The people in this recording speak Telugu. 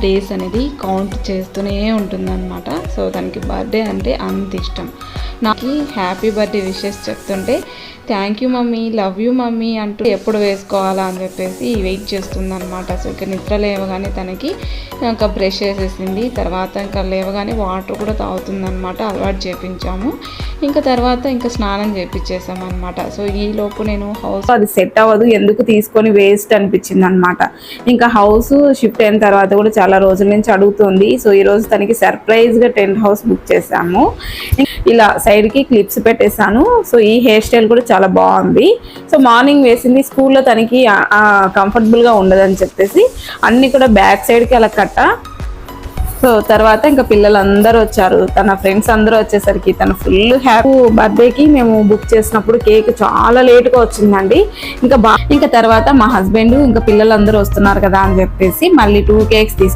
డేస్ అనేది కౌంట్ చేస్తూనే ఉంటుందన్నమాట. సో తనకి బర్త్డే అంటే అంత ఇష్టం. నాకు హ్యాపీ బర్త్డే విషెస్ చెప్తుంటే thank you mummy, love you mummy అంటూ ఎప్పుడు వేసుకోవాలా అని చెప్పేసి వెయిట్ చేస్తుందన్నమాట. సో ఇక నిద్ర లేవగానే తనకి ఇంకా బ్రష్ చేసేసింది. తర్వాత ఇంకా లేవగానే వాటర్ కూడా తాగుతుందన్నమాట. అలవాటు చేయించాము. ఇంకా తర్వాత ఇంకా స్నానం చేయించేసాం అనమాట. సో ఈ లోపు నేను హౌస్ అది సెట్ అవ్వదు, ఎందుకు తీసుకొని వేస్ట్ అనిపించింది అనమాట. ఇంకా హౌస్ షిఫ్ట్ అయిన తర్వాత కూడా చాలా రోజుల నుంచి అడుగుతుంది. సో ఈరోజు తనకి సర్ప్రైజ్గా టెంట్ హౌస్ బుక్ చేసాము. ఇలా సైడ్కి క్లిప్స్ పెట్టేశాను. సో ఈ హెయిర్ స్టైల్ కూడా చాలా బాగుంది. సో మార్నింగ్ వేసింది, స్కూల్లో తనకి కంఫర్టబుల్గా ఉండదని చెప్పేసి అన్నీ కూడా బ్యాక్ సైడ్కి అలా కట్ట. సో తర్వాత ఇంకా పిల్లలందరూ వచ్చారు, తన ఫ్రెండ్స్ అందరూ వచ్చేసరికి తన ఫుల్ హ్యాపీ. బర్త్డేకి మేము బుక్ చేసినప్పుడు కేక్ చాలా లేట్గా వచ్చిందండి. ఇంకా తర్వాత మా హస్బెండ్ ఇంకా పిల్లలందరూ వస్తున్నారు కదా అని చెప్పేసి మళ్ళీ 2 కేక్స్